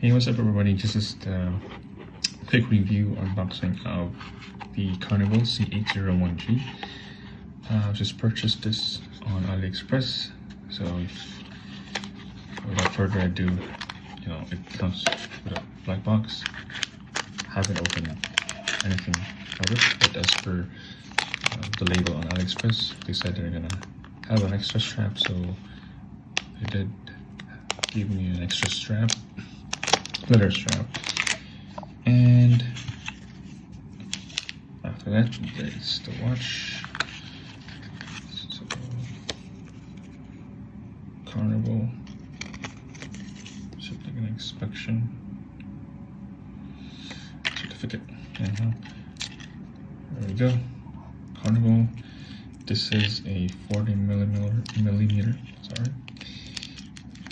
Hey, what's up everybody? This is the quick review unboxing of the Carnival C8017G. Just purchased this on AliExpress, so without further ado, it comes with a black box. Haven't opened anything out of it, but as per the label on AliExpress, they said they're gonna have an extra strap, so they did give me an extra strap, leather strap, and after that there's the watch. So, Carnival shipping inspection certificate. There we go. Carnival. This is a 40 millimeter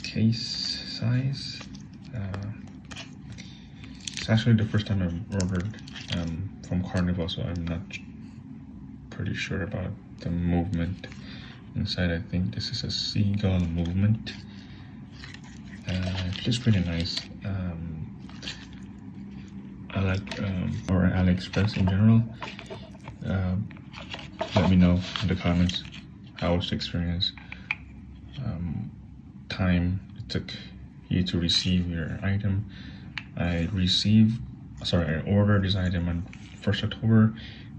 case size. It's actually the first time I've ordered from Carnival, so I'm not pretty sure about the movement inside. I think this is a seagull movement. It looks pretty nice. I like or AliExpress in general. Let me know in the comments how was the experience. Time it took you to receive your item. I ordered this item on 1st October,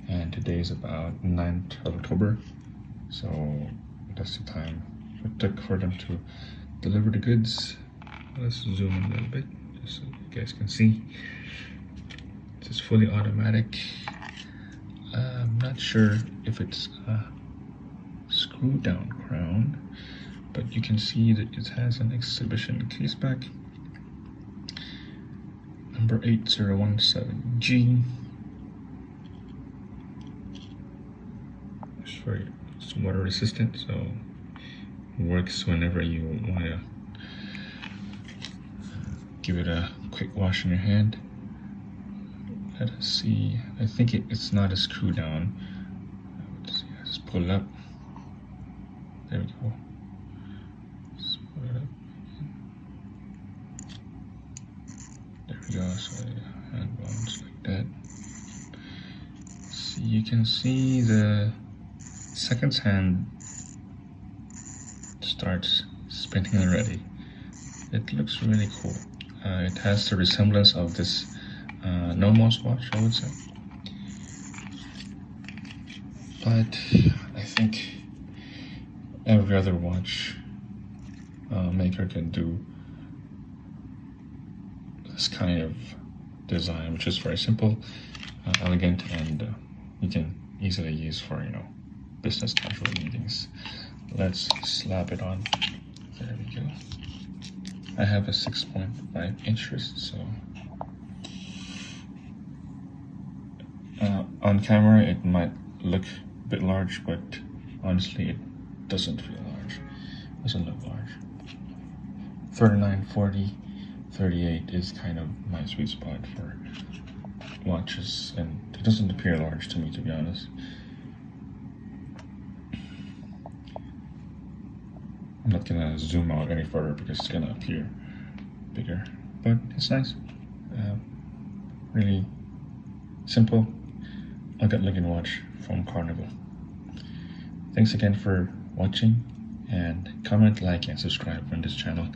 and today is about 9th of October, so that's the time it took for them to deliver the goods. Let's zoom in a little bit just so you guys can see. This is fully automatic. I'm not sure if it's a screw down crown, but you can see that it has an exhibition case back. Number 8017G. It's water resistant, so it works whenever you want to give it a quick wash in your hand. Let us see. I think it's not a screw down. Let's see. Just pull it up. There we go. Just pull it up. There we go. So the hand bounce like that. See, you can see the second hand starts spinning already. It looks really cool. It has the resemblance of this Nomos watch, I would say, but I think every other watch maker can do this kind of design, which is very simple, elegant, and you can easily use for business casual meetings. Let's slap it on. There we go. I have a 6.5 inch wrist, so on camera it might look a bit large, but honestly it doesn't feel large. It doesn't look large. 39, 40, 38 is kind of my sweet spot for watches, and it doesn't appear large to me, to be honest. I'm not gonna zoom out any further because it's gonna appear bigger, but it's nice. Really simple, good looking watch from Carnival. Thanks again for watching, and comment, like, and subscribe on this channel.